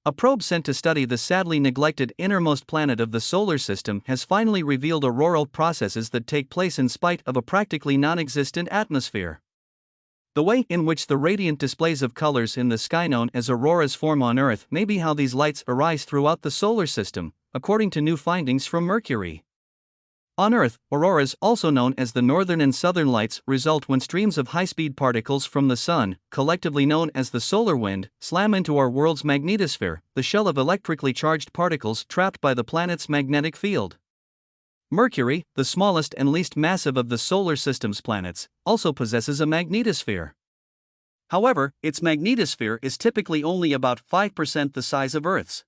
A probe sent to study the sadly neglected innermost planet of the solar system has finally revealed auroral processes that take place in spite of a practically non-existent atmosphere. The way in which the radiant displays of colors in the sky known as auroras form on Earth may be how these lights arise throughout the solar system, according to new findings from Mercury. On Earth, auroras, also known as the northern and southern lights, result when streams of high-speed particles from the Sun, collectively known as the solar wind, slam into our world's magnetosphere, the shell of electrically charged particles trapped by the planet's magnetic field. Mercury, the smallest and least massive of the solar system's planets, also possesses a magnetosphere. However, its magnetosphere is typically only about 5% the size of Earth's.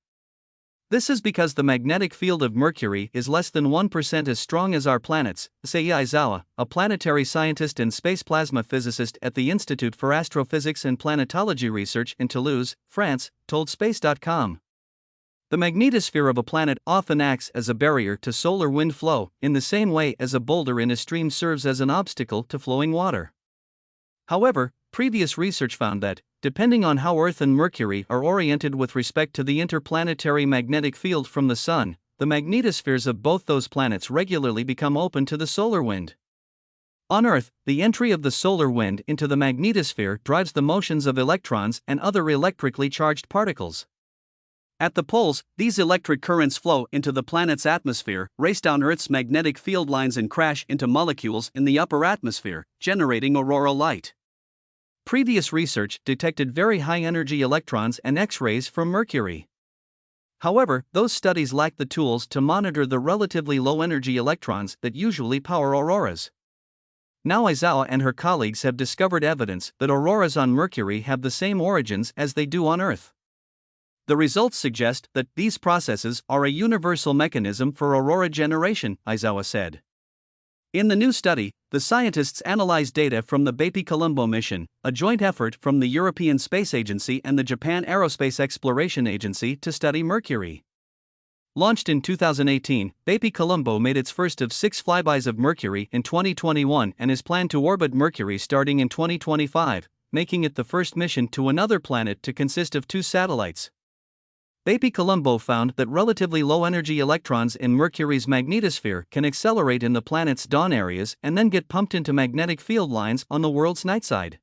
This is because the magnetic field of Mercury is less than 1% as strong as our planet's, Sei Aizawa, a planetary scientist and space plasma physicist at the Institute for Astrophysics and Planetology Research in Toulouse, France, told Space.com. The magnetosphere of a planet often acts as a barrier to solar wind flow, in the same way as a boulder in a stream serves as an obstacle to flowing water. However, previous research found that, depending on how Earth and Mercury are oriented with respect to the interplanetary magnetic field from the Sun, the magnetospheres of both those planets regularly become open to the solar wind. On Earth, the entry of the solar wind into the magnetosphere drives the motions of electrons and other electrically charged particles. At the poles, these electric currents flow into the planet's atmosphere, race down Earth's magnetic field lines and crash into molecules in the upper atmosphere, generating auroral light. Previous research detected very high-energy electrons and X-rays from Mercury. However, those studies lacked the tools to monitor the relatively low-energy electrons that usually power auroras. Now Aizawa and her colleagues have discovered evidence that auroras on Mercury have the same origins as they do on Earth. The results suggest that these processes are a universal mechanism for aurora generation, Aizawa said. In the new study, the scientists analyzed data from the Bepi-Colombo mission, a joint effort from the European Space Agency and the Japan Aerospace Exploration Agency to study Mercury. Launched in 2018, Bepi-Colombo made its first of 6 flybys of Mercury in 2021 and is planned to orbit Mercury starting in 2025, making it the first mission to another planet to consist of 2 satellites. Bepi-Colombo found that relatively low-energy electrons in Mercury's magnetosphere can accelerate in the planet's dawn areas and then get pumped into magnetic field lines on the world's night side.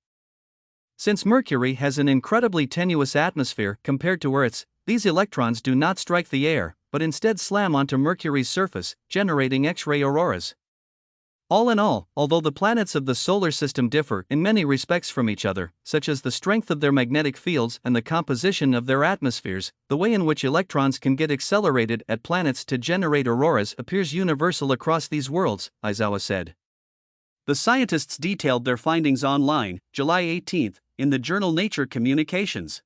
Since Mercury has an incredibly tenuous atmosphere compared to Earth's, these electrons do not strike the air, but instead slam onto Mercury's surface, generating X-ray auroras. All in all, although the planets of the solar system differ in many respects from each other, such as the strength of their magnetic fields and the composition of their atmospheres, the way in which electrons can get accelerated at planets to generate auroras appears universal across these worlds, Aizawa said. The scientists detailed their findings online, July 18, in the journal Nature Communications.